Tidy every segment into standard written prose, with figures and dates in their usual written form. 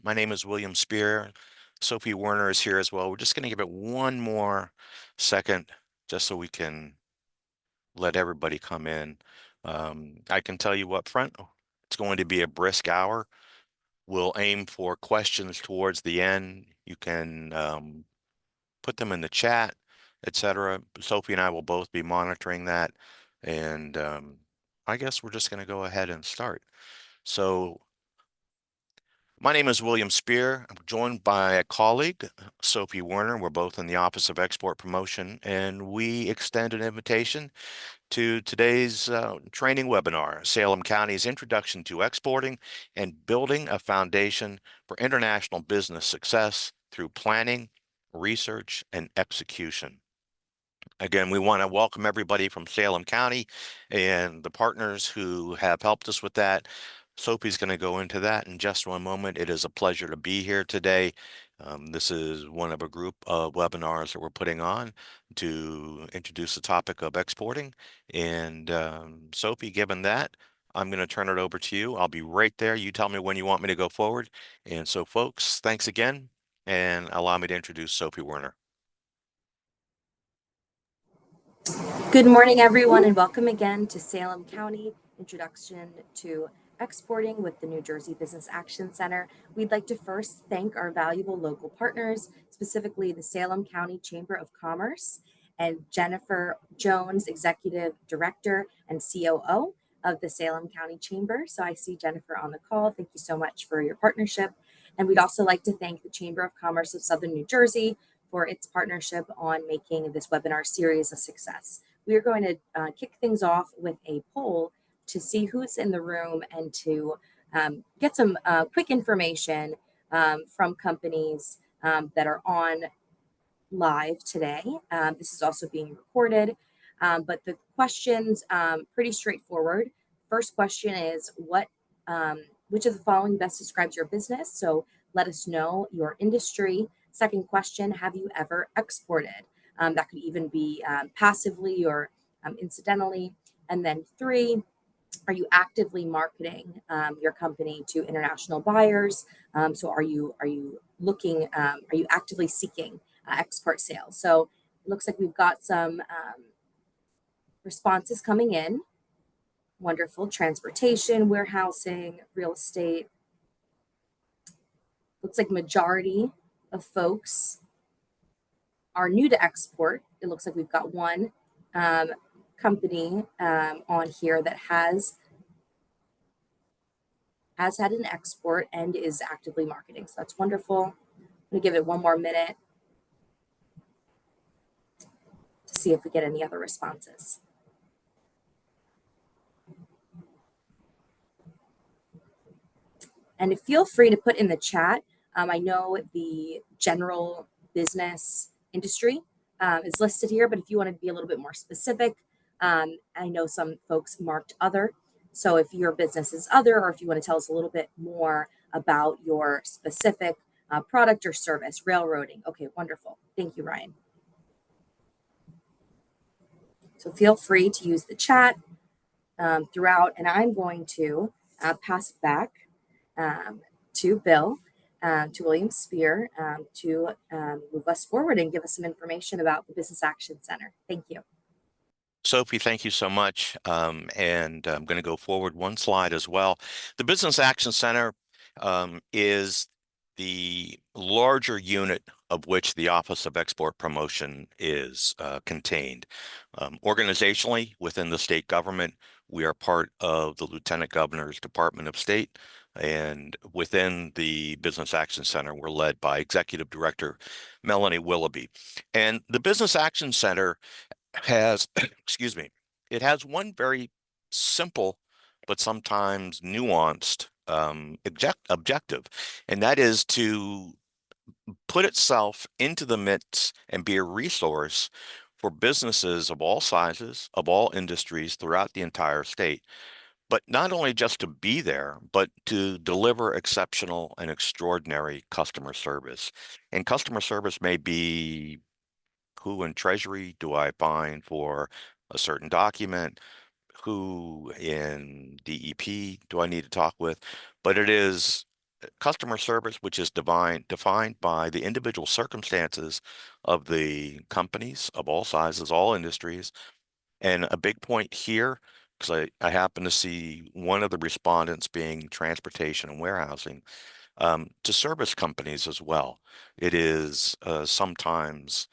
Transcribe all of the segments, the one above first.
My name is William Spear. Sophie Werner is here as well. We're just going to give it one more second just so we can let everybody come in. I can tell you up front, it's going to be a brisk hour. We'll aim for questions towards the end. You can put them in the chat, etc. Sophie and I will both be monitoring that. And I guess we're just going to go ahead and start. So my name is William Spear. I'm joined by a colleague, Sophie Werner. We're both in the Office of Export Promotion, and we extend an invitation to today's training webinar, Salem County's Introduction to Exporting and Building a Foundation for International Business Success through Planning, Research, and Execution. Again, we want to welcome everybody from Salem County and the partners who have helped us with that. Sophie's going to go into that in just one moment. It is a pleasure to be here today. This is one of a group of webinars that we're putting on to introduce the topic of exporting. And Sophie, given that, I'm going to turn it over to you. I'll be right there. You tell me when you want me to go forward. And so, folks, thanks again. And allow me to introduce Sophie Werner. Good morning, everyone, and welcome again to Salem County Introduction to Exporting with the New Jersey Business Action Center. We'd like to first thank our valuable local partners, specifically the Salem County Chamber of Commerce and Jennifer Jones, Executive Director and COO of the Salem County Chamber. So I see Jennifer on the call. Thank you so much for your partnership. And we'd also like to thank the Chamber of Commerce of Southern New Jersey for its partnership on making this webinar series a success. We are going to kick things off with a poll to see who's in the room and to get some quick information from companies that are on live today. This is also being recorded, but the questions pretty straightforward. First question is which of the following best describes your business? So let us know your industry. Second question, have you ever exported? That could even be passively or incidentally. And then 3, are you actively marketing your company to international buyers? So are you looking, are you actively seeking export sales? So it looks like we've got some responses coming in. Wonderful. Transportation, warehousing, real estate. Looks like majority of folks are new to export. It looks like we've got one company on here that has had an export and is actively marketing. So that's wonderful. I'm going to give it one more minute to see if we get any other responses. And feel free to put in the chat. I know the general business industry is listed here, but if you want to be a little bit more specific, I know some folks marked other. So if your business is other, or if you want to tell us a little bit more about your specific product or service, railroading. Okay, wonderful. Thank you, Ryan. So feel free to use the chat throughout, and I'm going to pass it back to Bill, to William Spear, to move us forward and give us some information about the Business Action Center. Thank you. Sophie, thank you so much. And I'm going to go forward one slide as well. The Business Action Center is the larger unit of which the Office of Export Promotion is contained. Organizationally, within the state government, we are part of the Lieutenant Governor's Department of State. And within the Business Action Center, we're led by Executive Director Melanie Willoughby. And the Business Action Center has, excuse me, it has one very simple but sometimes nuanced objective, and that is to put itself into the midst and be a resource for businesses of all sizes, of all industries throughout the entire state. But not only just to be there, but to deliver exceptional and extraordinary customer service. And customer service may be, who in Treasury do I find for a certain document? Who in DEP do I need to talk with? But it is customer service, which is defined by the individual circumstances of the companies of all sizes, all industries. And a big point here, because I happen to see one of the respondents being transportation and warehousing, to service companies as well. It is sometimes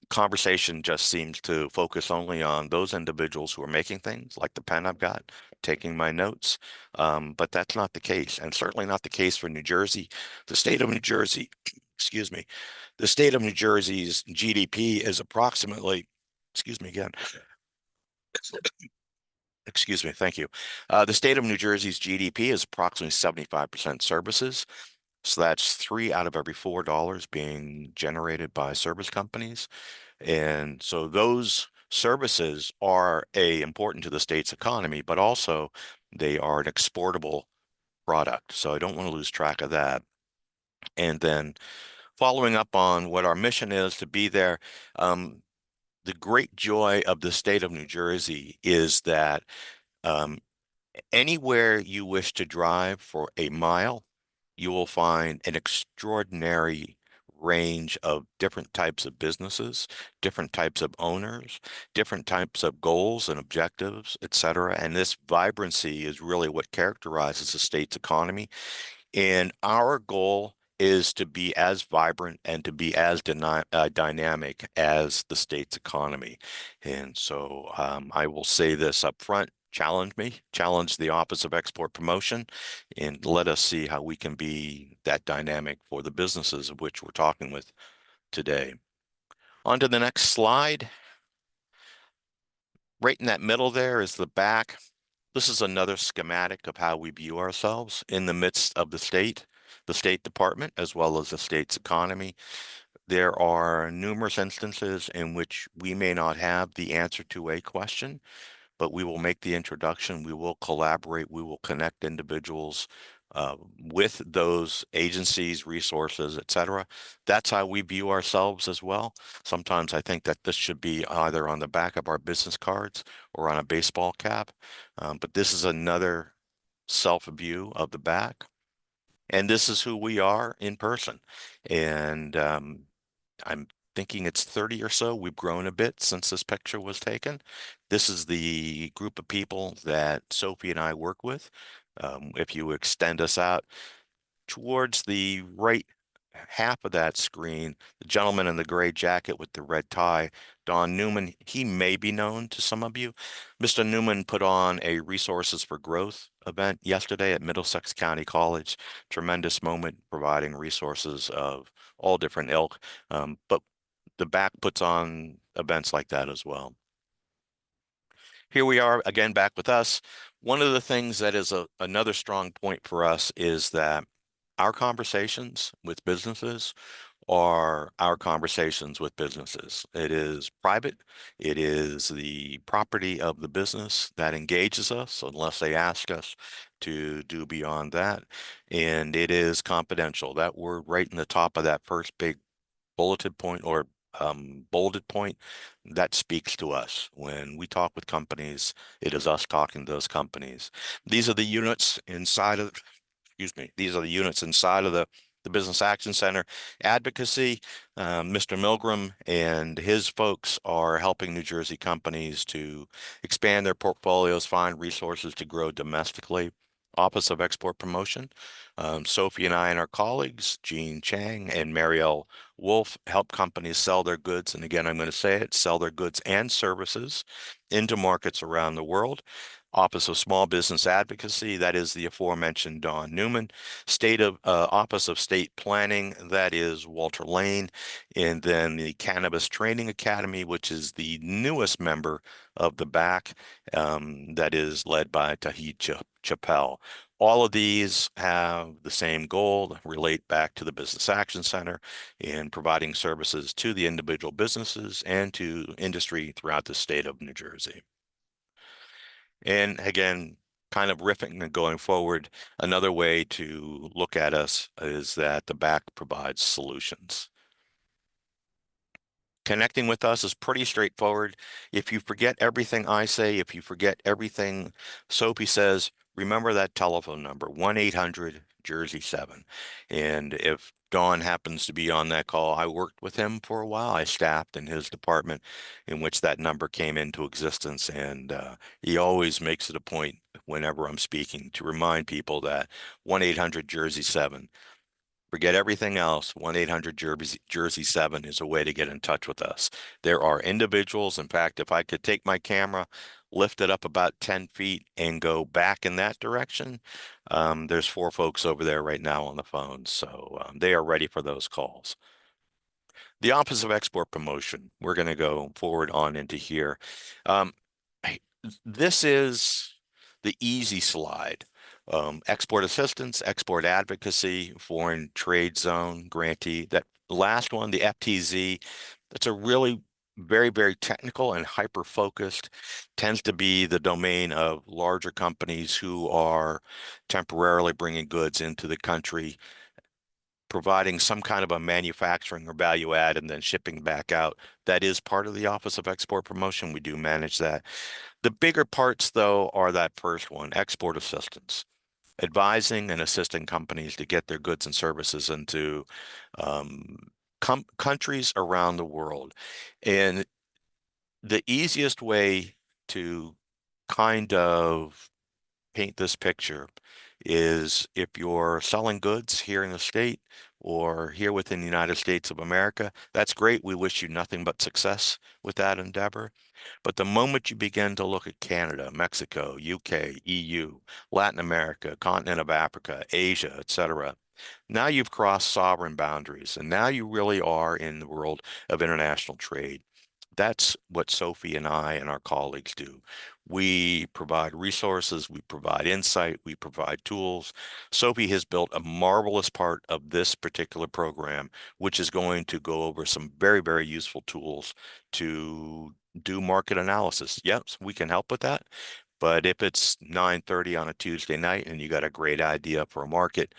conversation just seems to focus only on those individuals who are making things, like the pen I've got, taking my notes. But that's not the case, and certainly not the case for New Jersey. The state of New Jersey, excuse me, the state of New Jersey's GDP is approximately, excuse me again, excuse me, thank you. The state of New Jersey's GDP is approximately 75% services. So that's three out of every $4 being generated by service companies. And so those services are important to the state's economy, but also they are an exportable product. So I don't want to lose track of that. And then following up on what our mission is to be there, the great joy of the state of New Jersey is that um, anywhere you wish to drive for a mile, you will find an extraordinary range of different types of businesses, different types of owners, different types of goals and objectives, et cetera. And this vibrancy is really what characterizes the state's economy. And our goal is to be as vibrant and to be as dynamic as the state's economy. And so I will say this up front, challenge me, challenge the Office of Export Promotion, and let us see how we can be that dynamic for the businesses of which we're talking with today. On to the next slide. Right in that middle there is the back. This is another schematic of how we view ourselves in the midst of the State Department, as well as the state's economy. There are numerous instances in which we may not have the answer to a question, but we will make the introduction, we will collaborate, we will connect individuals with those agencies, resources, et cetera. That's how we view ourselves as well. Sometimes I think that this should be either on the back of our business cards or on a baseball cap. But this is another self-view of the back. And this is who we are in person. And I'm thinking it's 30 or so. We've grown a bit since this picture was taken. This is the group of people that Sophie and I work with. If you extend us out towards the right half of that screen, the gentleman in the gray jacket with the red tie, Don Newman, he may be known to some of you. Mr. Newman put on a Resources for Growth event yesterday at Middlesex County College. Tremendous moment providing resources of all different ilk. But the back puts on events like that as well. Here we are again back with us. One of the things that is another strong point for us is that our conversations with businesses are our conversations with businesses. It is private. It is the property of the business that engages us unless they ask us to do beyond that. And it is confidential. That word right in the top of that first big bulleted point or bolded point, that speaks to us. When we talk with companies, it is us talking to those companies. These are the units inside of, excuse me, these are the units inside of the Business Action Center. Advocacy, Mr. Milgram and his folks are helping New Jersey companies to expand their portfolios, find resources to grow domestically. Office of Export Promotion. Sophie and I and our colleagues, Jean Chang and Marielle Wolf, help companies sell their goods. And again, I'm going to say it, sell their goods and services into markets around the world. Office of Small Business Advocacy, that is the aforementioned Don Newman. Office of State Planning, that is Walter Lane. And then the Cannabis Training Academy, which is the newest member of the BAC, that is led by Tahid Chappelle. All of these have the same goal, relate back to the Business Action Center in providing services to the individual businesses and to industry throughout the state of New Jersey. And again, kind of riffing and going forward, another way to look at us is that the back provides solutions. Connecting with us is pretty straightforward. If you forget everything I say, if you forget everything Sophie says, remember that telephone number, 1-800 Jersey 7. And if Don happens to be on that call, I worked with him for a while. I staffed in his department in which that number came into existence. And he always makes it a point whenever I'm speaking to remind people that 1-800 Jersey 7. Forget everything else. 1-800 Jersey 7 is a way to get in touch with us. There are individuals, in fact, if I could take my camera, lift it up about 10 feet and go back in that direction, there's 4 folks over there right now on the phone. So they are ready for those calls. The Office of Export Promotion, we're going to go forward on into here. Um, this is the easy slide. Export assistance, export advocacy, foreign trade zone grantee. That last one, the FTZ, that's a really very, very technical and hyper-focused, tends to be the domain of larger companies who are temporarily bringing goods into the country, providing some kind of a manufacturing or value add and then shipping back out. That is part of the Office of Export Promotion. We do manage that. The bigger parts, though, are that first one, export assistance, advising and assisting companies to get their goods and services into um, countries around the world. And the easiest way to kind of paint this picture is if you're selling goods here in the state or here within the United States of America, that's great. We wish you nothing but success with that endeavor. But the moment you begin to look at Canada, Mexico, UK, EU, Latin America, continent of Africa, Asia, etc., now you've crossed sovereign boundaries, and now you really are in the world of international trade. That's what Sophie and I and our colleagues do. We provide resources, we provide insight, we provide tools. Sophie has built a marvelous part of this particular program, which is going to go over some very, very useful tools to do market analysis. Yes, we can help with that. But if it's 9:30 on a Tuesday night and you got a great idea for a market,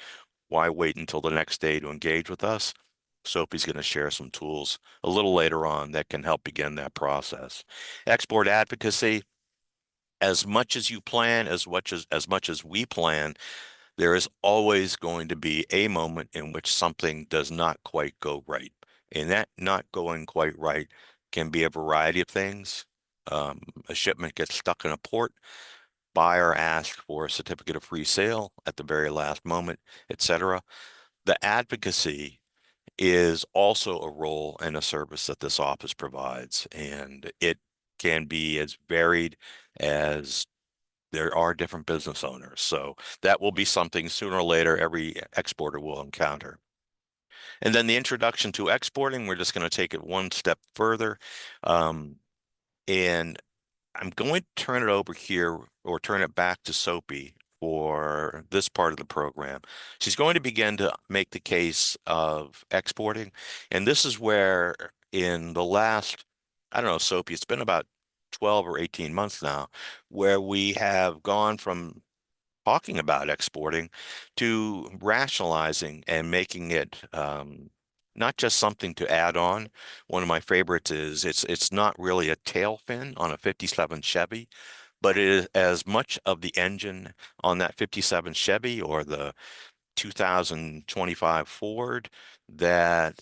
why wait until the next day to engage with us? Sophie's going to share some tools a little later on that can help begin that process. Export advocacy, as much as you plan, as much as we plan, there is always going to be a moment in which something does not quite go right. And that not going quite right can be a variety of things. A shipment gets stuck in a port, buyer asks for a certificate of free sale at the very last moment, etc. The advocacy is also a role and a service that this office provides, and it can be as varied as there are different business owners. So that will be something sooner or later every exporter will encounter. And then the introduction to exporting, we're just going to take it one step further. And I'm going to turn it over here or turn it back to Soapy for this part of the program. She's going to begin to make the case of exporting. And this is where in the last, I don't know, Soapy, it's been about 12 or 18 months now, where we have gone from talking about exporting to rationalizing and making it not just something to add on. One of my favorites is it's not really a tail fin on a 57 Chevy, but it is as much of the engine on that 57 Chevy or the 2025 Ford that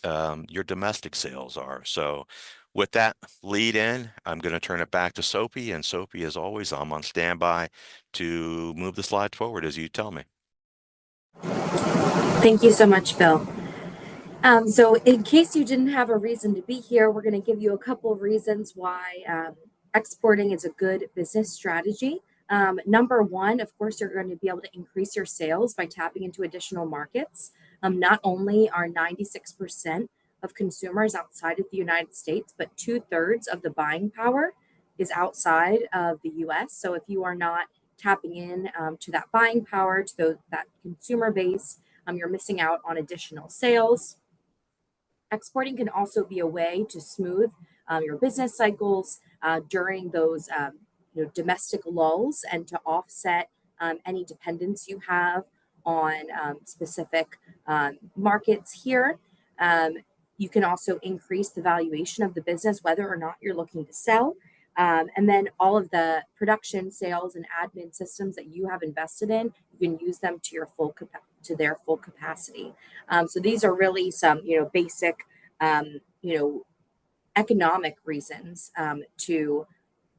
your domestic sales are. So with that lead in, I'm going to turn it back to Sophie. And Sophie, as always, I'm on standby to move the slide forward as you tell me. Thank you so much, Bill. So in case you didn't have a reason to be here, we're going to give you a couple of reasons why exporting is a good business strategy. Number one, of course, you're going to be able to increase your sales by tapping into additional markets. Not only are 96% of consumers outside of the United States, but 2/3 of the buying power is outside of the US. So if you are not tapping in to that buying power, to that consumer base, you're missing out on additional sales. Exporting can also be a way to smooth your business cycles during those domestic lulls and to offset any dependence you have on specific markets here. Um, you can also increase the valuation of the business, whether or not you're looking to sell. And then all of the production, sales, and admin systems that you have invested in, you can use them to to their full capacity. So these are really some, basic, um, you know, economic reasons to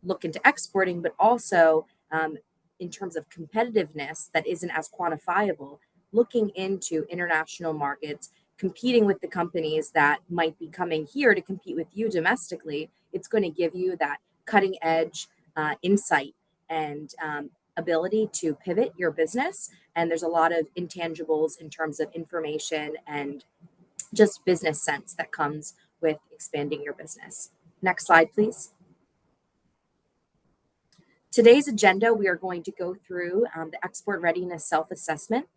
look into exporting, but also in terms of competitiveness that isn't as quantifiable, looking into international markets, competing with the companies that might be coming here to compete with you domestically. It's going to give you that cutting edge insight and ability to pivot your business. And there's a lot of intangibles in terms of information and just business sense that comes with expanding your business. Next slide, please. Today's agenda, we are going to go through the export readiness self-assessment.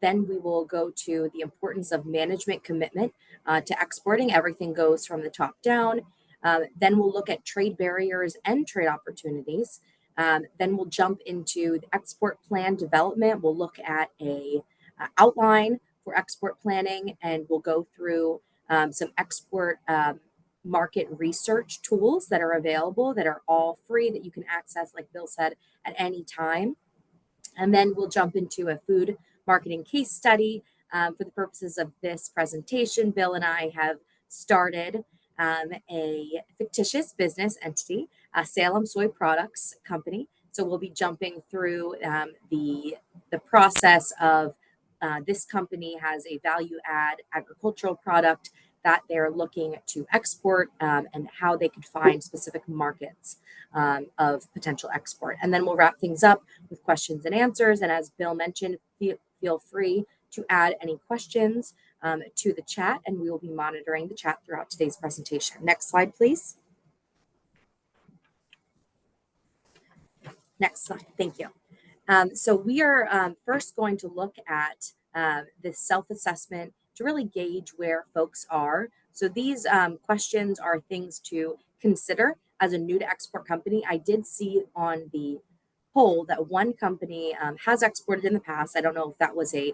Then we will go to the importance of management commitment to exporting. Everything goes from the top down. Then we'll look at trade barriers and trade opportunities. Then we'll jump into the export plan development. We'll look at a outline for export planning, and we'll go through some export market research tools that are available that are all free that you can access, like Bill said, at any time. And then we'll jump into a food marketing case study. For the purposes of this presentation, Bill and I have started a fictitious business entity, a Salem Soy Products Company. So we'll be jumping through the process of this company has a value add agricultural product that they're looking to export and how they could find specific markets of potential export. And then we'll wrap things up with questions and answers. And as Bill mentioned, feel free to add any questions to the chat, and we will be monitoring the chat throughout today's presentation. Next slide, please. Next slide. Thank you. So we are first going to look at this self-assessment to really gauge where folks are. So these questions are things to consider as a new to export company. I did see on the poll that one company has exported in the past. I don't know if that was a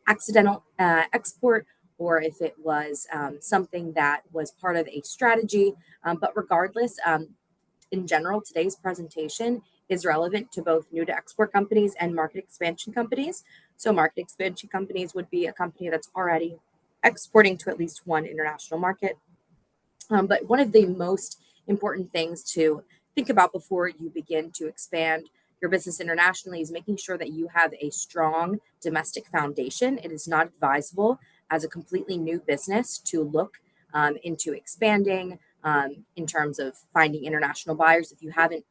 accidental export or if it was something that was part of a strategy. But regardless, in general, today's presentation is relevant to both new to export companies and market expansion companies. So market expansion companies would be a company that's already exporting to at least one international market. But one of the most important things to think about before you begin to expand your business internationally is making sure that you have a strong domestic foundation. It is not advisable as a completely new business to look into expanding in terms of finding international buyers if you haven't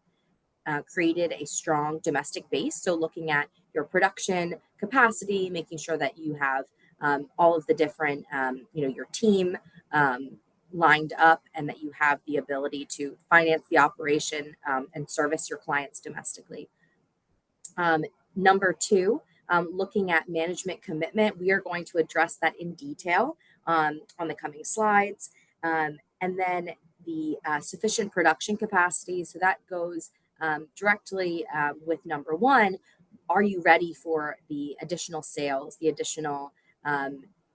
created a strong domestic base. So looking at your production capacity, making sure that you have all of the different, your team lined up and that you have the ability to finance the operation and service your clients domestically. Number two, looking at management commitment. We are going to address that in detail on the coming slides. And then the sufficient production capacity. So that goes directly with number one. Are you ready for the additional sales, the additional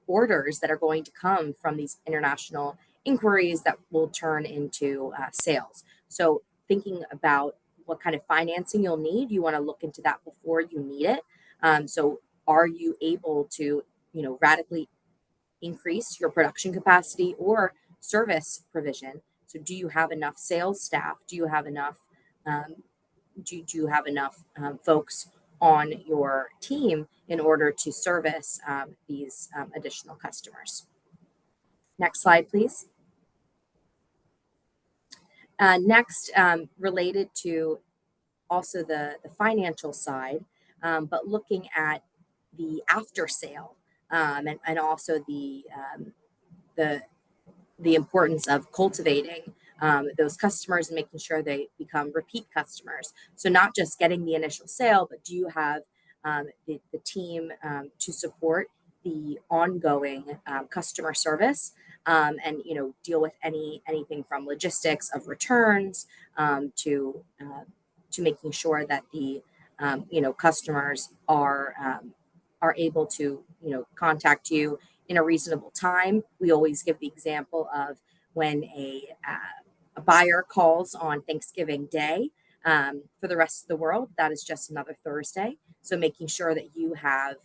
orders that are going to come from these international inquiries that will turn into sales? So thinking about what kind of financing you'll need, you want to look into that before you need it. So are you able to, radically increase your production capacity or service provision? So do you have enough sales staff? Do you have enough folks on your team in order to service these additional customers? Next slide, please. Next, related to also the financial side, but looking at the after sale and also the importance of cultivating those customers and making sure they become repeat customers. So not just getting the initial sale, but do you have the team to support the ongoing customer service and deal with anything from logistics of returns to making sure that the customers are able to contact you in a reasonable time. We always give the example of when a buyer calls on Thanksgiving Day. For the rest of the world, that is just another Thursday. So making sure that you have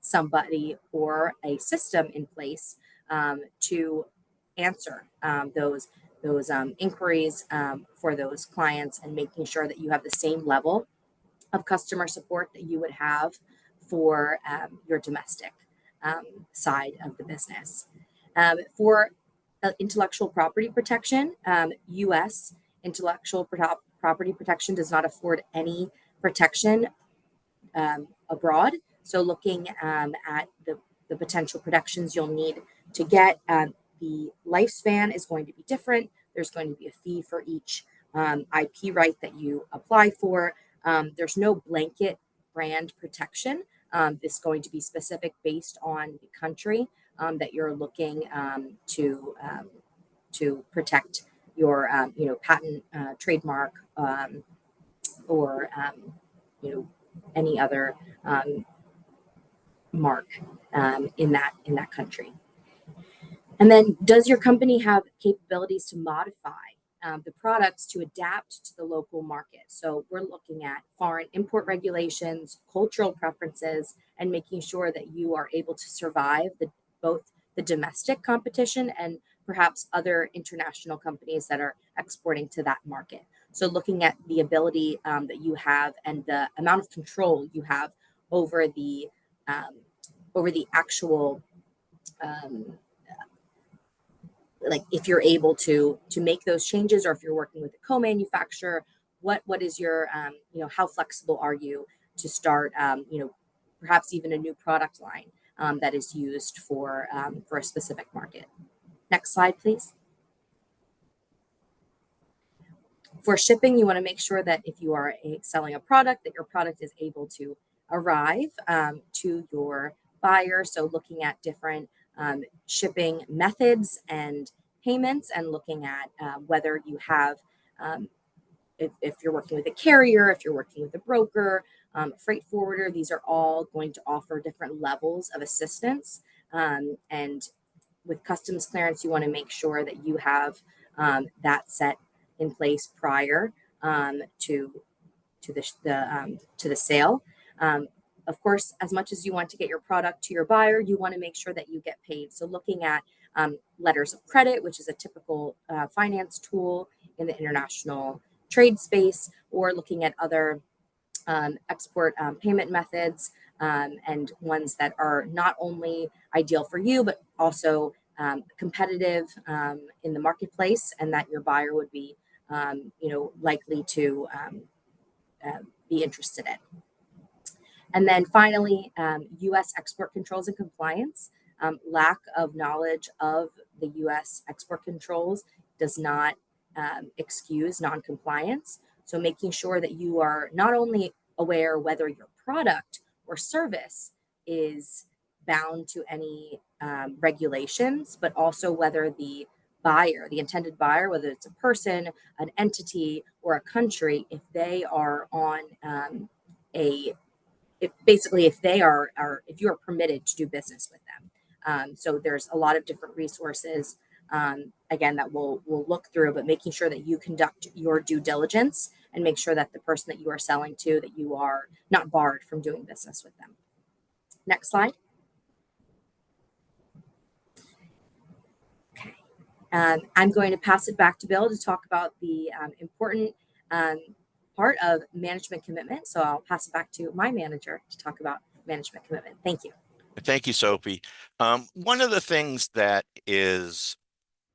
somebody or a system in place to answer those inquiries for those clients, and making sure that you have the same level of customer support that you would have for your domestic side of the business. For intellectual property protection, U.S. intellectual property protection does not afford any protection abroad. So looking at the potential protections you'll need to get, the lifespan is going to be different. There's going to be a fee for each IP right that you apply for. There's no blanket brand protection. This is going to be specific based on the country that you're looking to protect your patent, trademark, or any other mark in that country. And then, does your company have capabilities to modify the products to adapt to the local market? So we're looking at foreign import regulations, cultural preferences, and making sure that you are able to survive both the domestic competition and perhaps other international companies that are exporting to that market. So looking at the ability that you have and the amount of control you have over the actual like if you're able to make those changes, or if you're working with a co-manufacturer, what is your how flexible are you to start perhaps even a new product line that is used for a specific market. Next slide, please. For shipping, you want to make sure that if you are selling a product, that your product is able to arrive to your buyer. So looking at different shipping methods and payments, and looking at whether you have, if you're working with a carrier, if you're working with a broker, freight forwarder, these are all going to offer different levels of assistance. And with customs clearance, you want to make sure that you have that set in place prior to the sale. Of course, as much as you want to get your product to your buyer, you want to make sure that you get paid. So looking at letters of credit, which is a typical finance tool in the international trade space, or looking at other export payment methods, and ones that are not only ideal for you, but also competitive in the marketplace, and that your buyer would be likely to be interested in. And then finally, U.S. export controls and compliance. Lack of knowledge of the U.S. export controls does not excuse non-compliance. So making sure that you are not only aware whether your product or service is bound to any regulations, but also whether the buyer, the intended buyer, whether it's a person, an entity, or a country, if they are on if they are if you are permitted to do business with them. So there's a lot of different resources, again, that we'll look through, but making sure that you conduct your due diligence and make sure that the person that you are selling to, that you are not barred from doing business with them. Next slide. Okay. I'm going to pass it back to Bill to talk about the important part of management commitment. So I'll pass it back to my manager to talk about management commitment. Thank you. Thank you, Sophie. One of the things that is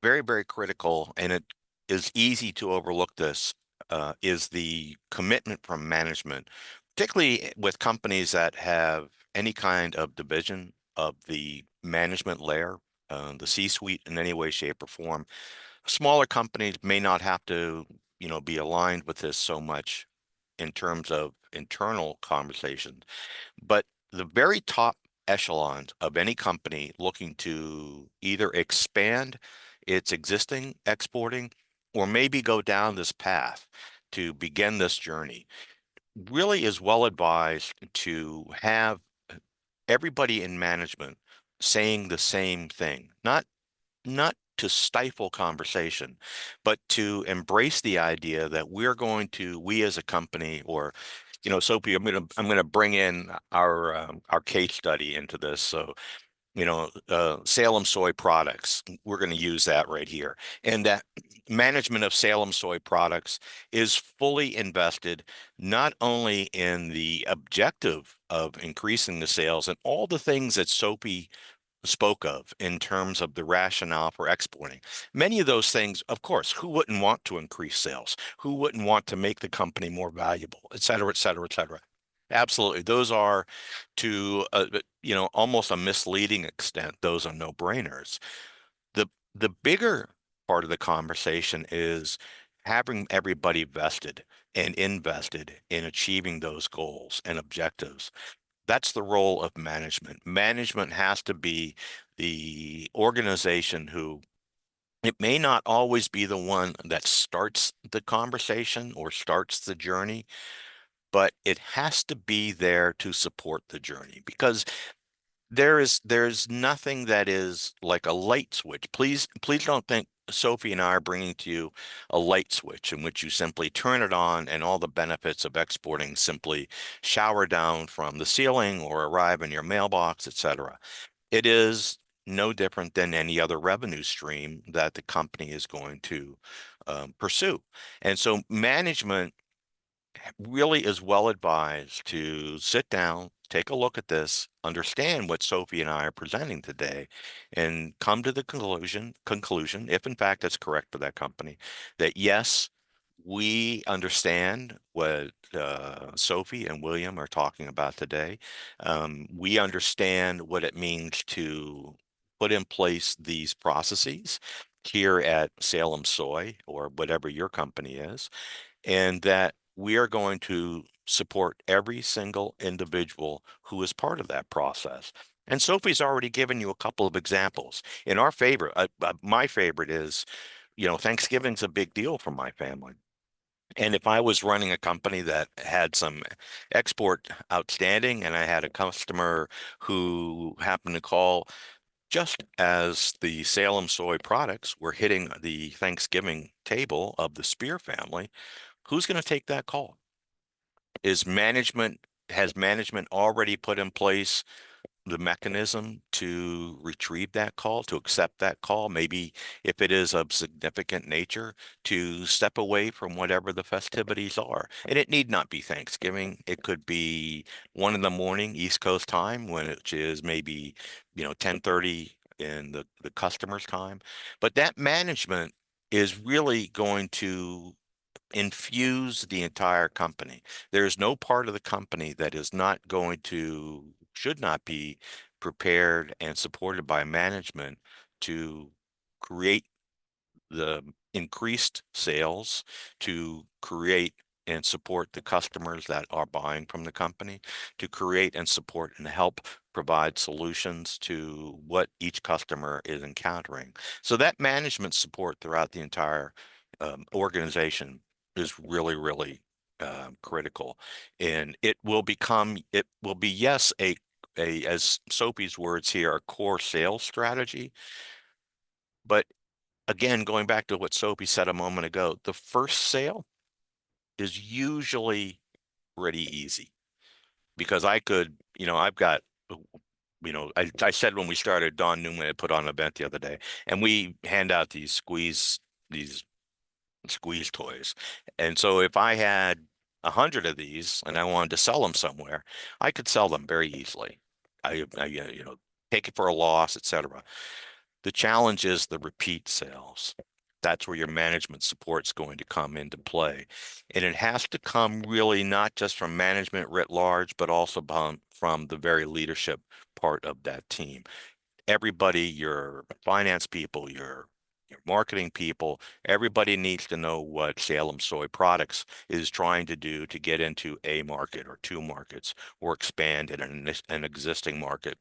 very, very critical, and it is easy to overlook this, is the commitment from management, particularly with companies that have any kind of division of the management layer, the C-suite in any way, shape, or form. Smaller companies may not have to, be aligned with this so much in terms of internal conversations, but the very top echelons of any company looking to either expand its existing exporting or maybe go down this path to begin this journey really is well advised to have everybody in management saying the same thing, not to stifle conversation, but to embrace the idea that we as a company, or Sophie, I'm gonna bring in our case study into this. So, Salem soy products, we're going to use that right here. And that management of Salem soy products is fully invested not only in the objective of increasing the sales and all the things that Sophie spoke of in terms of the rationale for exporting. Many of those things, of course, who wouldn't want to increase sales? Who wouldn't want to make the company more valuable, et cetera, et cetera, et cetera. Absolutely. Those are to, almost a misleading extent, those are no-brainers. The bigger part of the conversation is having everybody vested and invested in achieving those goals and objectives. That's the role of management. Management has to be the organization who it may not always be the one that starts the conversation or starts the journey, but it has to be there to support the journey because there's nothing that is like a light switch. Please don't think Sophie and I are bringing to you a light switch in which you simply turn it on and all the benefits of exporting simply shower down from the ceiling or arrive in your mailbox, etc. It is no different than any other revenue stream that the company is going to pursue. And so management really is well advised to sit down, take a look at this, understand what Sophie and I are presenting today, and come to the conclusion, if in fact that's correct for that company, that yes, we understand what Sophie and William are talking about today. We understand what it means to put in place these processes here at Salem Soy or whatever your company is, and that we are going to support every single individual who is part of that process. And Sophie's already given you a couple of examples. In our favorite, my favorite is, Thanksgiving's a big deal for my family. And if I was running a company that had some export outstanding and I had a customer who happened to call just as the Salem soy products were hitting the Thanksgiving table of the Spear family, who's going to take that call? Has management already put in place the mechanism to retrieve that call, to accept that call? Maybe if it is of significant nature, to step away from whatever the festivities are. And it need not be Thanksgiving. It could be 1 in the morning, East Coast time, which is maybe, 10:30 in the customer's time. But that management is really going to infuse the entire company. There is no part of the company that is not going to, should not be prepared and supported by management to create the increased sales, to create and support the customers that are buying from the company, to create and support and help provide solutions to what each customer is encountering. So that management support throughout the entire organization is really, really critical. And it will be, yes, as Sophie's words here, a core sales strategy. But again, going back to what Sophie said a moment ago, the first sale is usually pretty easy because I've got, I said when we started, Don Newman had put on an event the other day, and we hand out these squeeze toys. And so if I had 100 of these and I wanted to sell them somewhere, I could sell them very easily. Take it for a loss, etc. The challenge is the repeat sales. That's where your management support is going to come into play. And it has to come really not just from management writ large, but also from the very leadership part of that team. Everybody, your finance people, your marketing people, everybody needs to know what Salem Soy Products is trying to do to get into a market or two markets or expand in an existing market.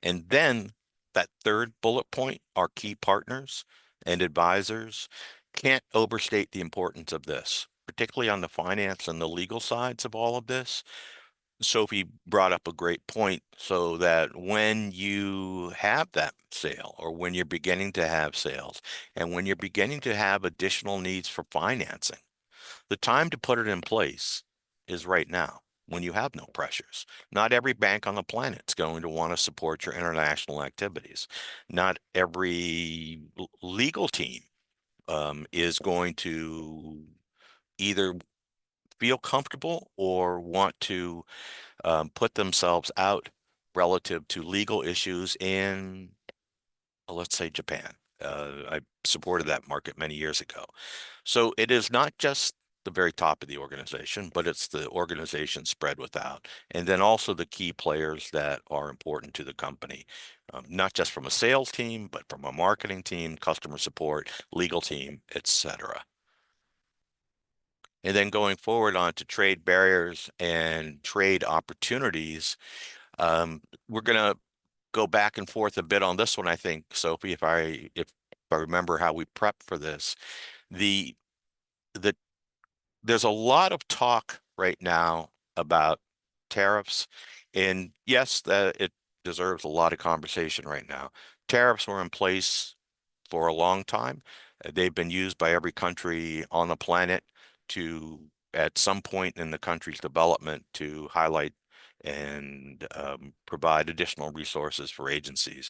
And then that third bullet point, our key partners and advisors, can't overstate the importance of this, particularly on the finance and the legal sides of all of this. Sophie brought up a great point so that when you have that sale or when you're beginning to have sales and when you're beginning to have additional needs for financing, the time to put it in place is right now when you have no pressures. Not every bank on the planet is going to want to support your international activities. Not every legal team is going to either feel comfortable or want to put themselves out relative to legal issues in, let's say, Japan. I supported that market many years ago. So it is not just the very top of the organization, but it's the organization spread without. And then also the key players that are important to the company, not just from a sales team, but from a marketing team, customer support, legal team, etc. And then going forward on to trade barriers and trade opportunities, we're going to go back and forth a bit on this one, I think, Sophie, if I remember how we prepped for this. The the there's a lot of talk right now about tariffs, and yes, that it deserves a lot of conversation right now. Tariffs were in place for a long time. They've been used by every country on the planet to, at some point in the country's development, to highlight and provide additional resources for agencies.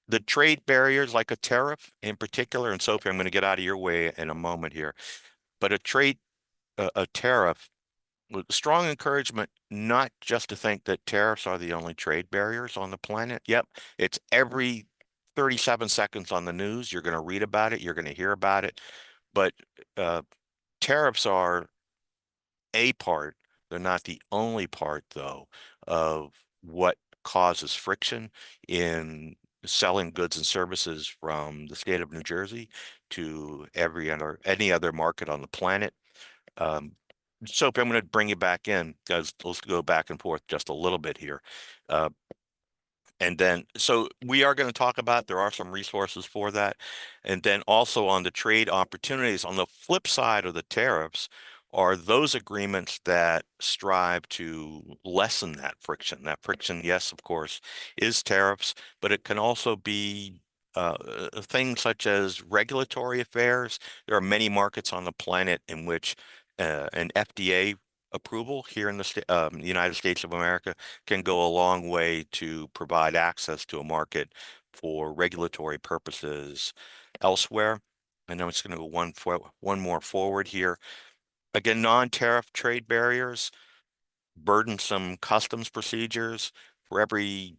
The trade barriers, like a tariff in particular, and Sophie, I'm going to get out of your way in a moment here, but a tariff with strong encouragement not just to think that tariffs are the only trade barriers on the planet. Yep, it's every 37 seconds on the news. You're going to read about it, you're going to hear about it. But uh, tariffs are a part, they're not the only part, though, of what causes friction in selling goods and services from the state of New Jersey to any other market on the planet. Um, Soap, I'm going to bring you back in because let's go back and forth just a little bit here. Uh, and then, so we are going to talk about, there are some resources for that. And then also on the trade opportunities, on the flip side of the tariffs, are those agreements that strive to lessen that friction. That friction, yes, of course, is tariffs, but it can also be things such as regulatory affairs. There are many markets on the planet in which an FDA approval here in the United States of America can go a long way to provide access to a market for regulatory purposes elsewhere. I know it's going to go one more forward here. Again, non-tariff trade barriers, burdensome customs procedures for every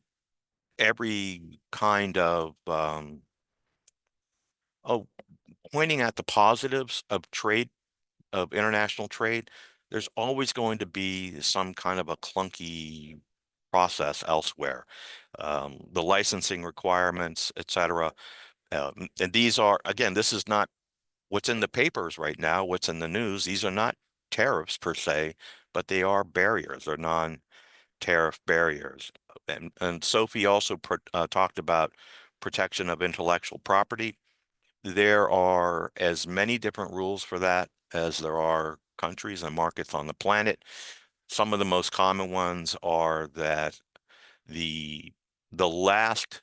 kind of oh, pointing at the positives of international trade. There's always going to be some kind of a clunky process elsewhere. The licensing requirements, et cetera. And these are, again, this is not what's in the papers right now, what's in the news. These are not tariffs per se, but they are barriers. They're non-tariff barriers. And Sophie also talked about protection of intellectual property. There are as many different rules for that as there are countries and markets on the planet. Some of the most common ones are that the the last,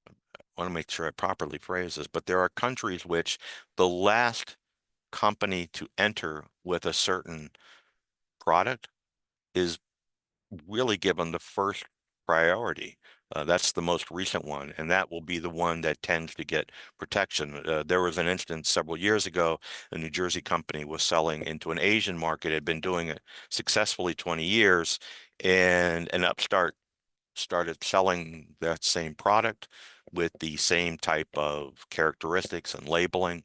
I want to make sure I properly phrase this, but there are countries which the last company to enter with a certain product is really given the first priority. That's the most recent one, and that will be the one that tends to get protection. There was an instance several years ago, a New Jersey company was selling into an Asian market, had been doing it successfully 20 years, and an upstart started selling that same product with the same type of characteristics and labeling.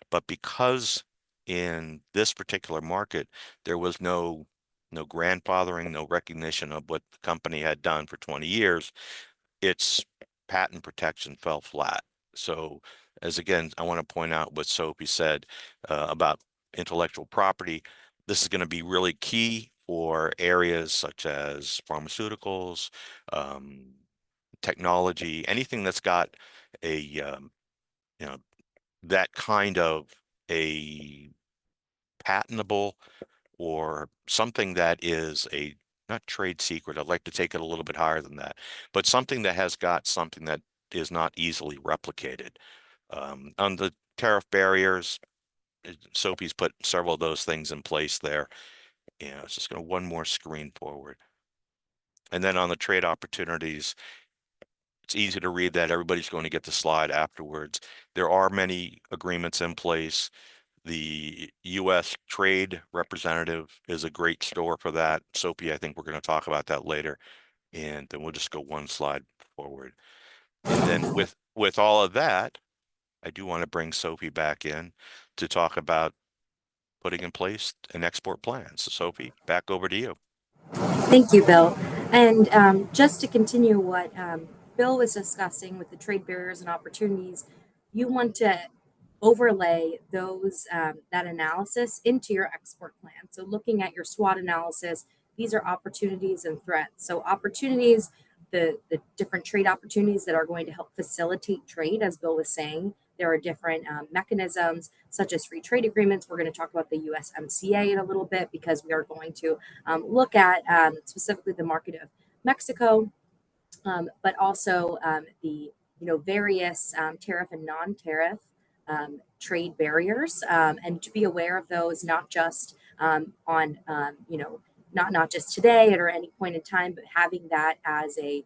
But because in this particular market, there was no grandfathering, no recognition of what the company had done for 20 years, its patent protection fell flat. So, as again, I want to point out what Sophie said about intellectual property. This is going to be really key for areas such as pharmaceuticals, um, technology, anything that's got a you know that kind of a patentable or something that is a not trade secret. I'd like to take it a little bit higher than that, but something that has got something that is not easily replicated. On the tariff barriers, Sophie's put several of those things in place there. Yeah, it's just going to one more screen forward. And then on the trade opportunities, it's easy to read that. Everybody's going to get the slide afterwards. There are many agreements in place. The U.S. Trade Representative is a great store for that. Sophie, I think we're going to talk about that later. And then we'll just go one slide forward. And then with all of that, I do want to bring Sophie back in to talk about putting in place an export plan. So Sophie, back over to you. Thank you, Bill. And just to continue what Bill was discussing with the trade barriers and opportunities, you want to overlay those that analysis into your export plan. So looking at your SWOT analysis, these are opportunities and threats. So opportunities, the different trade opportunities that are going to help facilitate trade, as Bill was saying. There are different mechanisms such as free trade agreements. We're going to talk about the USMCA in a little bit because we are going to look at specifically the market of Mexico, but also the various tariff and non-tariff trade barriers, and to be aware of those, not just on not just today or any point in time, but having that as a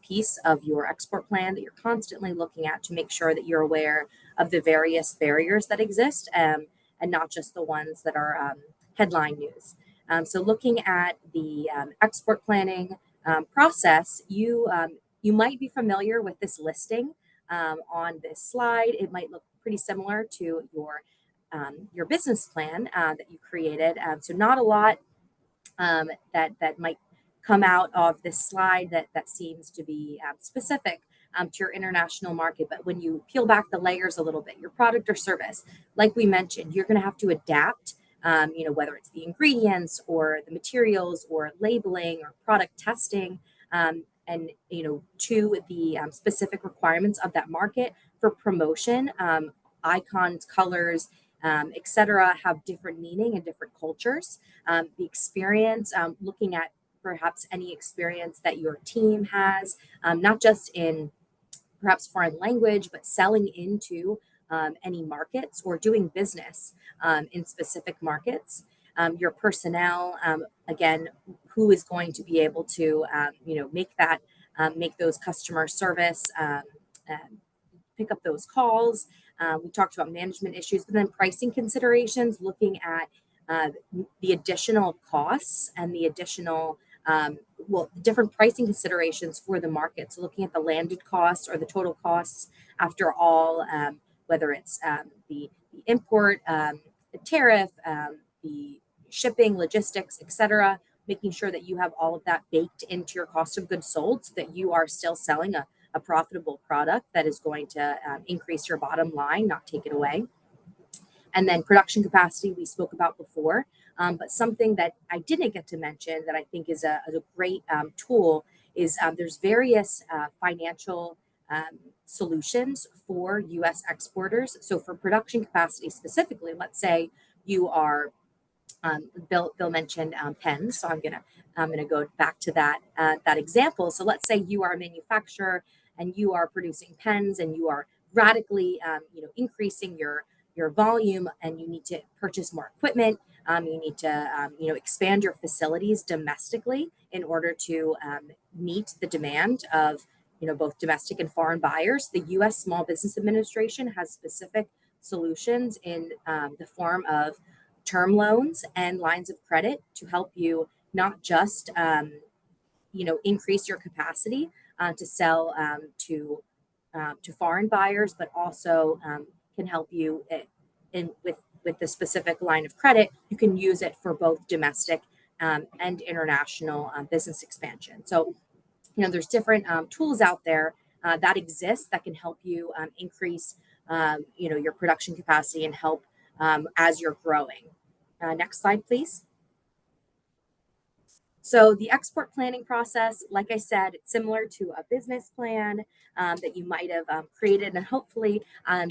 piece of your export plan that you're constantly looking at to make sure that you're aware of the various barriers that exist, and not just the ones that are headline news. So looking at the export planning process, you might be familiar with this listing on this slide. It might look pretty similar to your business plan that you created. So not a lot that might come out of this slide that seems to be specific to your international market. But when you peel back the layers a little bit, your product or service, like we mentioned, you're going to have to adapt. Whether it's the ingredients or the materials or labeling or product testing, and to the specific requirements of that market for promotion. Icons, colors, etc., have different meaning and different cultures. The experience, looking at perhaps any experience that your team has, not just in perhaps foreign language, but selling into any markets or doing business in specific markets. Your personnel, again, who is going to be able to, make those customer service, pick up those calls. We talked about management issues, but then pricing considerations, looking at the additional costs and the additional different pricing considerations for the market. So looking at the landed costs or the total costs after all, whether it's the import, the tariff, the shipping, logistics, etc., making sure that you have all of that baked into your cost of goods sold so that you are still selling a profitable product that is going to increase your bottom line, not take it away. And then production capacity we spoke about before. But something that I didn't get to mention that I think is a great tool is there's various financial solutions for U.S. exporters. So for production capacity specifically, let's say you are Bill mentioned pens, so I'm gonna go back to that example. So let's say you are a manufacturer and you are producing pens and you are radically increasing your volume, and you need to purchase more equipment. You need to expand your facilities domestically in order to meet the demand of both domestic and foreign buyers. The U.S. Small Business Administration has specific solutions in the form of term loans and lines of credit to help you not just increase your capacity to sell to foreign buyers, but also can help you with the specific line of credit. You can use it for both domestic and international business expansion. So there's different tools out there that exist that can help you increase your production capacity and help as you're growing. Next slide, please. So the export planning process, like I said, it's similar to a business plan that you might have created and hopefully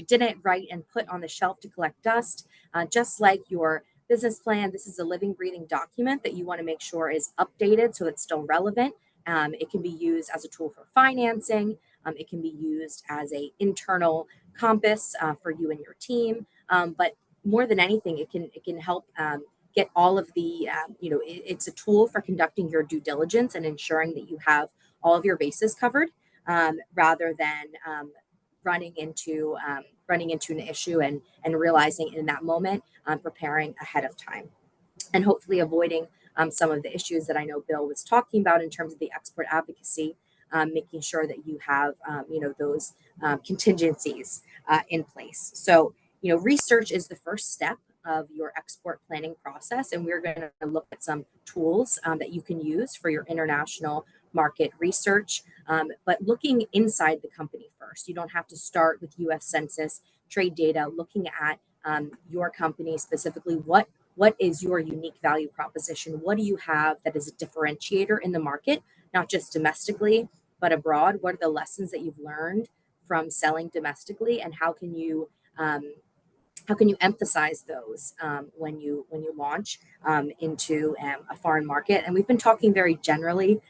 didn't write and put on the shelf to collect dust. Just like your business plan, this is a living, breathing document that you want to make sure is updated so it's still relevant. It can be used as a tool for financing. It can be used as an internal compass for you and your team. But more than anything, it can help get all of the, it's a tool for conducting your due diligence and ensuring that you have all of your bases covered, rather than running into an issue and realizing in that moment, preparing ahead of time, and hopefully avoiding some of the issues that I know Bill was talking about in terms of the export advocacy, making sure that you have those contingencies in place. So research is the first step of your export planning process, and we're going to look at some tools that you can use for your international market research, but looking inside the company first. You don't have to start with U.S. Census trade data. Looking at your company specifically, what is your unique value proposition? What do you have that is a differentiator in the market, not just domestically, but abroad? What are the lessons that you've learned from selling domestically, and how can you emphasize those when you launch into a foreign market? And we've been talking very generally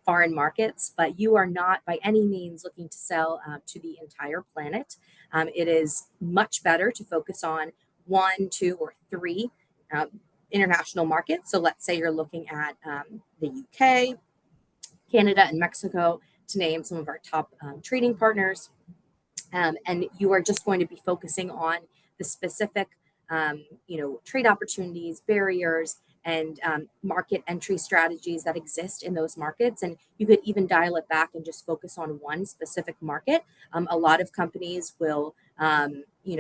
foreign markets, but you are not by any means looking to sell to the entire planet. It is much better to focus on one, two, or three international markets. So let's say you're looking at the UK, Canada, and Mexico, to name some of our top trading partners. And you are just going to be focusing on the specific, trade opportunities, barriers, and market entry strategies that exist in those markets. And you could even dial it back and just focus on one specific market. A lot of companies will,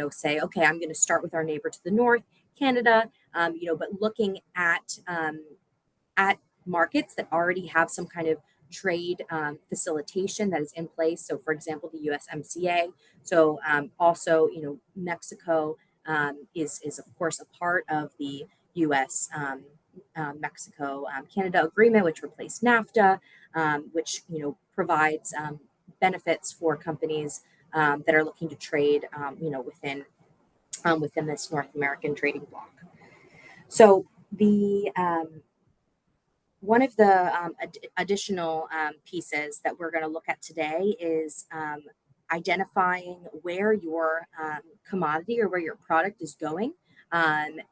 say, okay, I'm going to start with our neighbor to the north, Canada, but looking at markets that already have some kind of trade facilitation that is in place. So, for example, the USMCA. So, also, Mexico is of course a part of the U.S. Mexico Canada agreement, which replaced NAFTA, which provides benefits for companies that are looking to trade, within this North American trading bloc. So the one of the additional pieces that we're going to look at today is identifying where your commodity or where your product is going.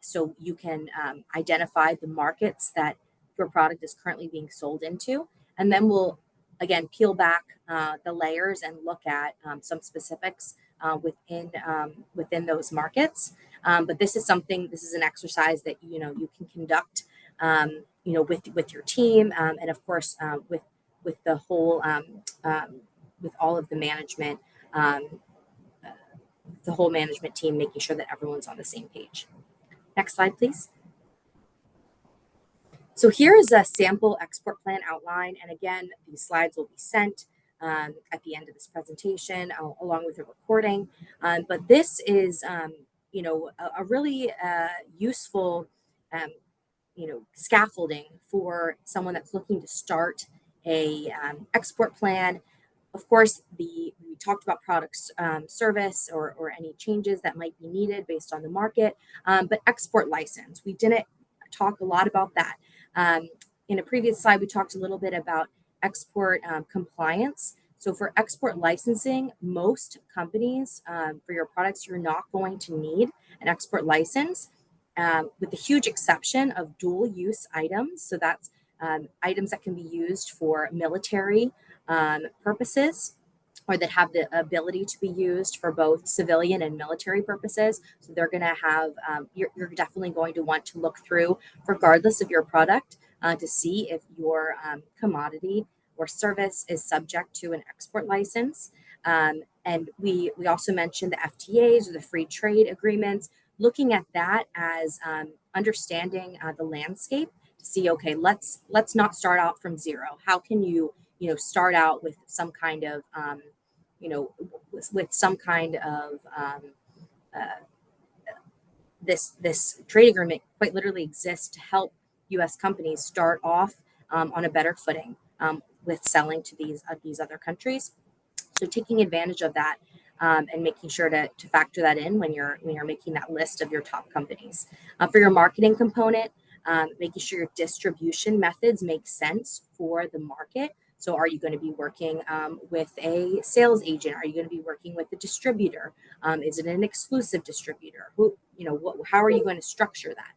So you can identify the markets that your product is currently being sold into. And then we'll, again, peel back the layers and look at some specifics within those markets. But this is an exercise that, you can conduct with your team, and of course with the whole with all of the management, the whole management team, making sure that everyone's on the same page. Next slide, please. So here is a sample export plan outline, and again, these slides will be sent at the end of this presentation along with the recording. But this is a really useful scaffolding for someone that's looking to start a export plan. Of course, we talked about products, service, or any changes that might be needed based on the market, but export license. We didn't talk a lot about that. In a previous slide, we talked a little bit about export compliance. So for export licensing, most companies, for your products, you're not going to need an export license, with the huge exception of dual use items. So that's items that can be used for military purposes, or that have the ability to be used for both civilian and military purposes. So they're going to have, you're definitely going to want to look through, regardless of your product, to see if your commodity or service is subject to an export license. And we also mentioned the FTAs, or the free trade agreements, looking at that as understanding the landscape to see, okay, let's not start out from zero. How can you start out with some kind of this trade agreement quite literally exists to help U.S. companies start off on a better footing with selling to these other countries. So taking advantage of that, and making sure to factor that in when you're making that list of your top companies. For your marketing component, making sure your distribution methods make sense for the market. So are you going to be working with a sales agent? Are you going to be working with a distributor? Is it an exclusive distributor? How are you going to structure that?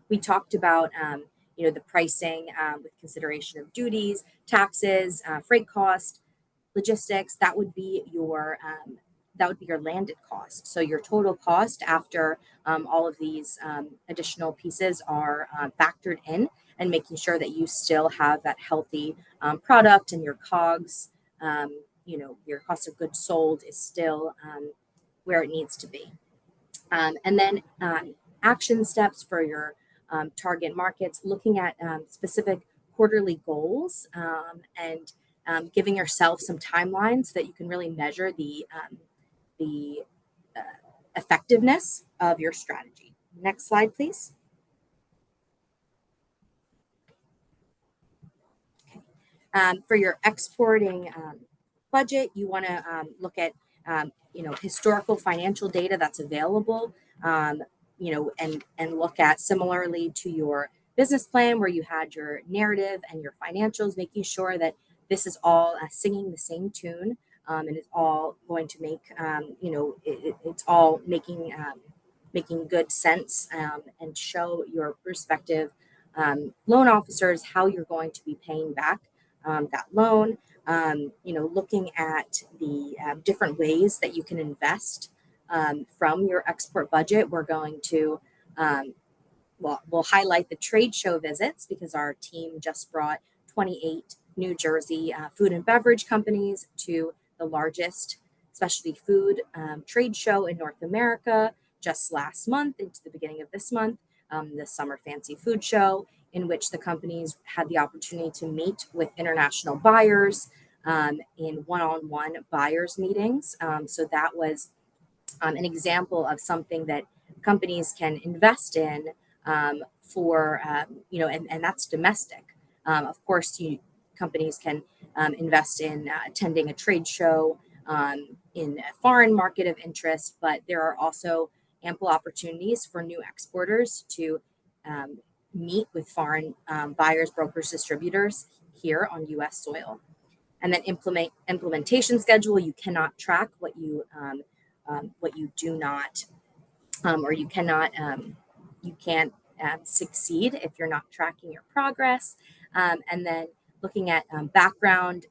We talked about the pricing with consideration of duties, taxes, freight cost, logistics. That would be your landed cost. So your total cost after all of these additional pieces are factored in, and making sure that you still have that healthy product, and your COGS, your cost of goods sold is still where it needs to be. And then action steps for your target markets, looking at specific quarterly goals, and giving yourself some timelines so that you can really measure the effectiveness of your strategy. Next slide, please. For your exporting budget, you want to look at historical financial data that's available, and look at, similarly to your business plan where you had your narrative and your financials, making sure that this is all singing the same tune, and it's all going to make it's all making good sense, and show your prospective loan officers how you're going to be paying back that loan. Looking at the different ways that you can invest from your export budget. We're going to we'll highlight the trade show visits, because our team just brought 28 New Jersey food and beverage companies to the largest specialty food trade show in North America just last month into the beginning of this month, the Summer Fancy Food Show, in which the companies had the opportunity to meet with international buyers in one-on-one buyers meetings. So that was an example of something that companies can invest in and that's domestic. Of course, companies can invest in attending a trade show in a foreign market of interest, but there are also ample opportunities for new exporters to meet with foreign buyers, brokers, distributors here on U.S. soil. And then implementation schedule. You cannot track what you do not, or you cannot, you can't succeed if you're not tracking your progress. And then looking at background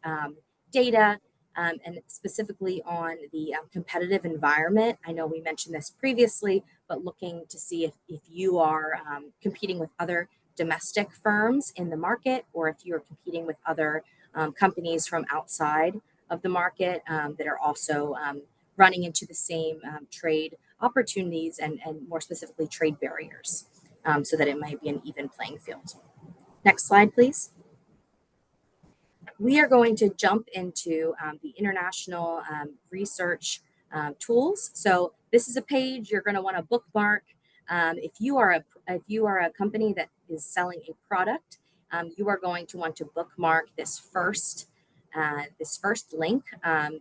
data, and specifically on the competitive environment. I know we mentioned this previously, but looking to see if you are competing with other domestic firms in the market, or if you're competing with other companies from outside of the market that are also running into the same trade opportunities, and more specifically trade barriers, so that it might be an even playing field. Next slide, please. We are going to jump into the international research tools. So this is a page you're going to want to bookmark. If you are a company that is selling a product, you are going to want to bookmark this first link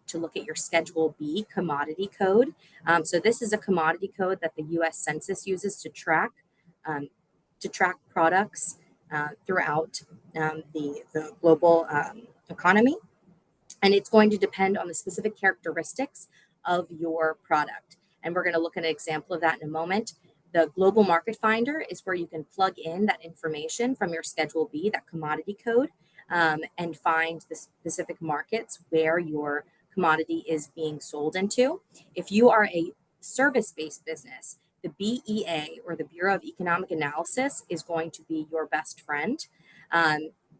to look at your Schedule B commodity code. So this is a commodity code that the U.S. Census uses to track products throughout the global economy. And it's going to depend on the specific characteristics of your product. And we're going to look at an example of that in a moment. The Global Market Finder is where you can plug in that information from your Schedule B, that commodity code, and find the specific markets where your commodity is being sold into. If you are a service-based business, the BEA, or the Bureau of Economic Analysis, is going to be your best friend.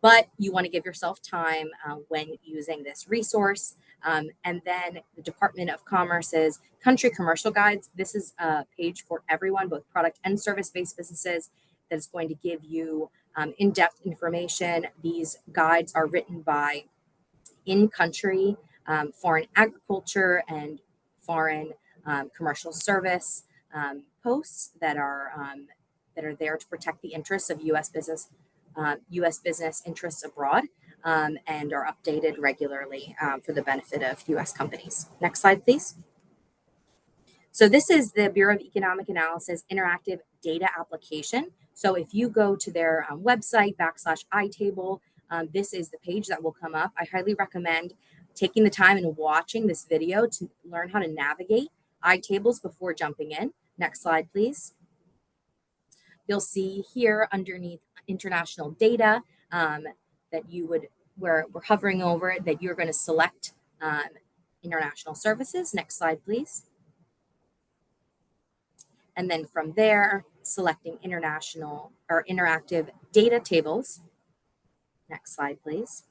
But you want to give yourself time when using this resource. And then the Department of Commerce's Country Commercial Guides. This is a page for everyone, both product and service-based businesses, that is going to give you in-depth information. These guides are written by in-country foreign agriculture and foreign commercial service posts that are there to protect the interests of U.S. business interests abroad, and are updated regularly for the benefit of U.S. companies. Next slide, please. So this is the Bureau of Economic Analysis interactive data application. So if you go to their website, /iTable, this is the page that will come up. I highly recommend taking the time and watching this video to learn how to navigate iTables before jumping in. Next slide, please. you'll see here underneath international data that you would, where we're hovering over it, that you're going to select international services. Next slide, please. And then from there, selecting international or interactive data tables. Next slide, please.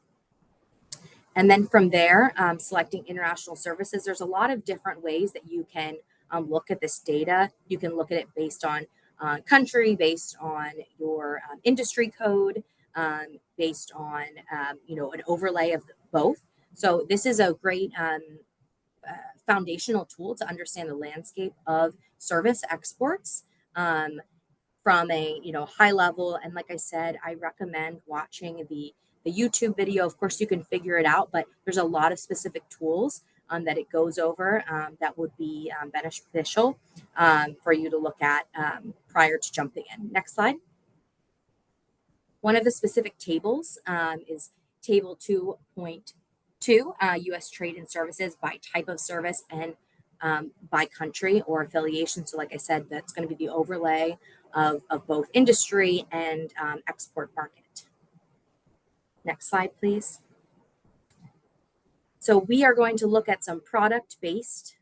And then from there, selecting international services. There's a lot of different ways that you can look at this data. You can look at it based on country, based on your industry code, based on an overlay of both. So this is a great foundational tool to understand the landscape of service exports from a high level. And like I said, I recommend watching the YouTube video. Of course, you can figure it out, but there's a lot of specific tools that it goes over that would be beneficial for you to look at prior to jumping in. Next slide. One of the specific tables is table 2.2, U.S. trade and services by type of service and by country or affiliation. So like I said, that's going to be the overlay of both industry and export market. Next slide, please. So we are going to look at some product-based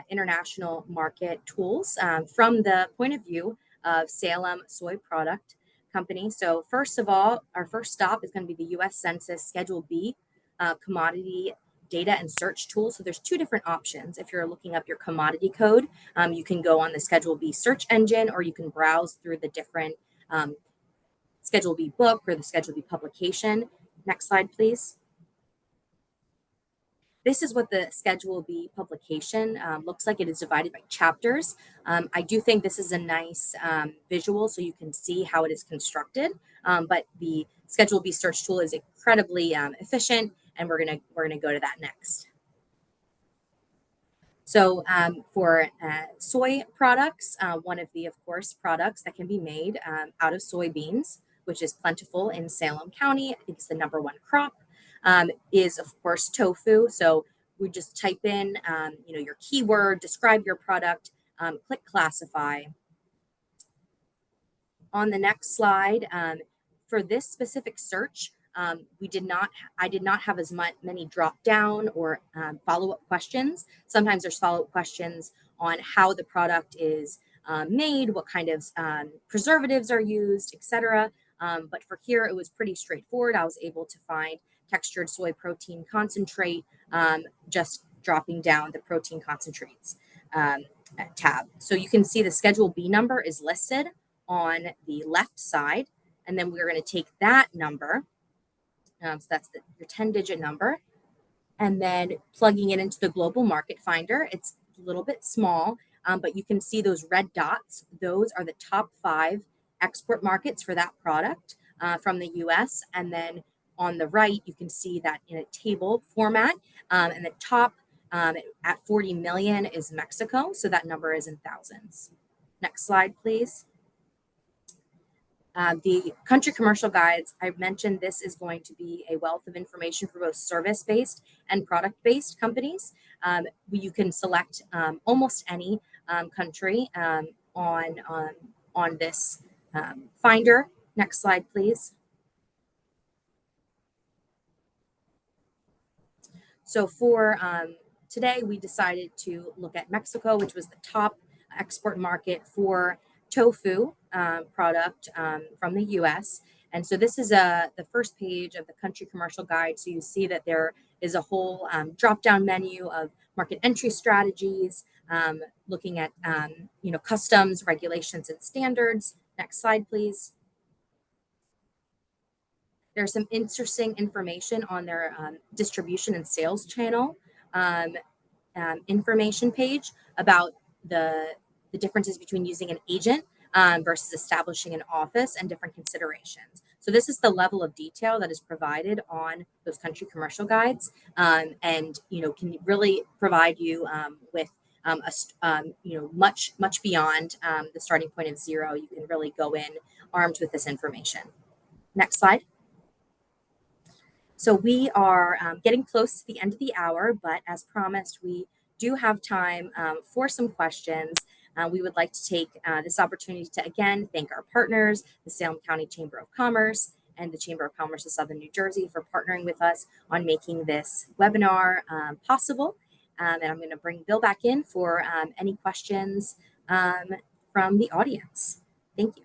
international market tools from the point of view of Salem Soy Product Company. So first of all, our first stop is going to be the U.S. Census Schedule B commodity data and search tool. So there's two different options. If you're looking up your commodity code, you can go on the Schedule B search engine, or you can browse through the different Schedule B book or the Schedule B publication. Next slide, please. This is what the Schedule B publication looks like. It is divided by chapters. I do think this is a nice visual so you can see how it is constructed, but the Schedule B search tool is incredibly efficient, and we're gonna go to that next. So for soy products, one of the, of course, products that can be made out of soybeans, which is plentiful in Salem County, I think it's the #1 crop, is of course tofu. So we just type in, your keyword, describe your product, click classify. On the next slide, for this specific search, I did not have as many drop down or follow-up questions. Sometimes there's follow-up questions on how the product is made, what kind of preservatives are used, etc. But for here, it was pretty straightforward. I was able to find textured soy protein concentrate, just dropping down the protein concentrates tab. So you can see the Schedule B number is listed on the left side, and then we're going to take that number, so that's your 10-digit number, and then plugging it into the global market finder. It's a little bit small, but you can see those red dots. Those are the top 5 export markets for that product from the US. And then on the right, you can see that in a table format, and the top at 40 million is Mexico. So that number is in thousands. Next slide, please. The country commercial guides, I mentioned this is going to be a wealth of information for both service-based and product-based companies. You can select almost any country on this finder. Next slide, please. So for today, we decided to look at Mexico, which was the top export market for tofu product from the US. And so this is the first page of the country commercial guide. So you see that there is a whole drop-down menu of market entry strategies, looking at customs, regulations, and standards. Next slide, please. There's some interesting information on their distribution and sales channel information page about the differences between using an agent versus establishing an office and different considerations. So this is the level of detail that is provided on those country commercial guides, and can really provide you with much beyond the starting point of 0. You can really go in armed with this information. Next slide. So we are getting close to the end of the hour, but as promised, we do have time for some questions. We would like to take this opportunity to again thank our partners, the Salem County Chamber of Commerce and the Chamber of Commerce of Southern New Jersey, for partnering with us on making this webinar possible. And I'm going to bring Bill back in for any questions from the audience. Thank you.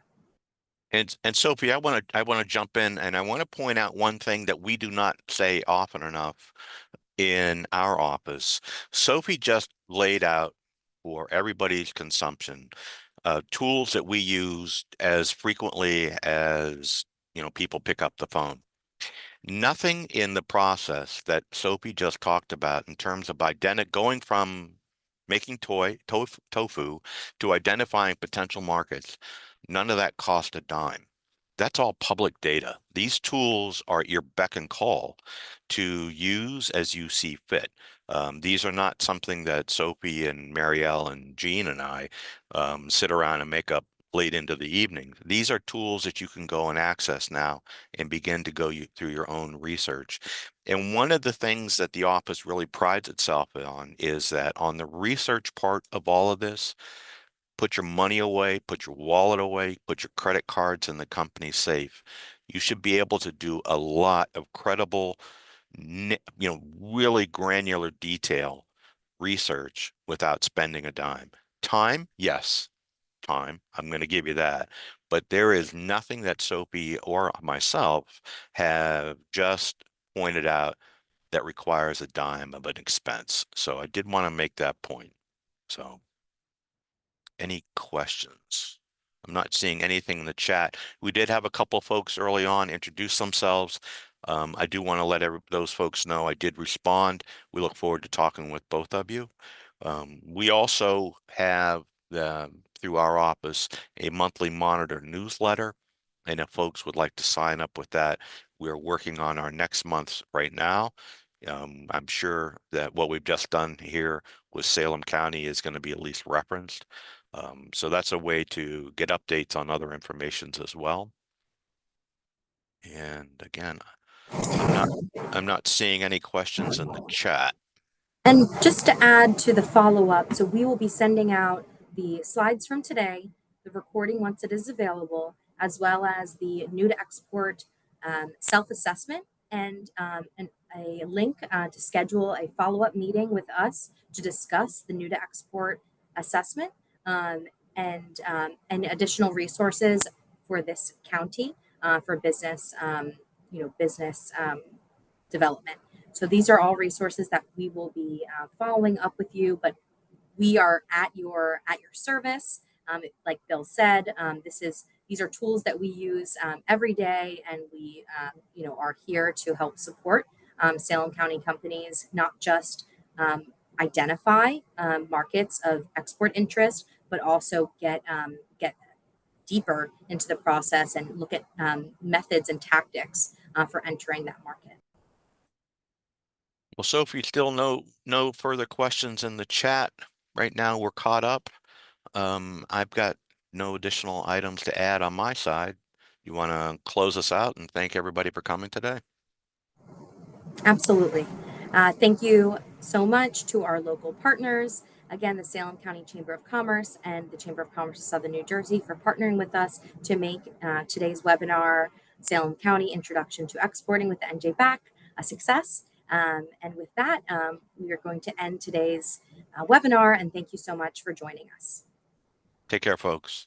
And Sophie, I want to jump in, and I want to point out one thing that we do not say often enough in our office. Sophie just laid out for everybody's consumption tools that we use as frequently as people pick up the phone. Nothing in the process that Sophie just talked about in terms of going from making tofu to identifying potential markets, none of that cost a dime. That's all public data. These tools are at your beck and call to use as you see fit. These are not something that Sophie and Marielle and Jean and I sit around and make up late into the evening. These are tools that you can go and access now and begin to go through your own research. And one of the things that the office really prides itself on is that on the research part of all of this, put your money away, put your wallet away, put your credit cards in the company safe. You should be able to do a lot of credible, really granular detail research without spending a dime. Time, yes, time. I'm going to give you that. But there is nothing that Sophie or myself have just pointed out that requires a dime of an expense. So I did want to make that point. So any questions? I'm not seeing anything in the chat. We did have a couple folks early on introduce themselves. I do want to let those folks know I did respond. We look forward to talking with both of you. We also have through our office a monthly monitor newsletter. And if folks would like to sign up with that, we're working on our next month's right now. I'm sure that what we've just done here with Salem County is going to be at least referenced. So that's a way to get updates on other informations as well. And again, I'm not seeing any questions in the chat. And just to add to the follow-up, so we will be sending out the slides from today, the recording once it is available, as well as the new to export self-assessment and a link to schedule a follow-up meeting with us to discuss the new to export assessment and additional resources for this county for business, business development. So these are all resources that we will be following up with you, but we are at your service. Like Bill said, these are tools that we use every day, and we are here to help support Salem County companies, not just identify markets of export interest, but also get deeper into the process and look at methods and tactics for entering that market. Well, Sophie, still no further questions in the chat. Right now we're caught up. I've got no additional items to add on my side. You want to close us out and thank everybody for coming today? Absolutely. Thank you so much to our local partners. Again, the Salem County Chamber of Commerce and the Chamber of Commerce of Southern New Jersey for partnering with us to make today's webinar, Salem County Introduction to Exporting with the NJBAC, a success. And with that, we are going to end today's webinar, and thank you so much for joining us. Take care, folks.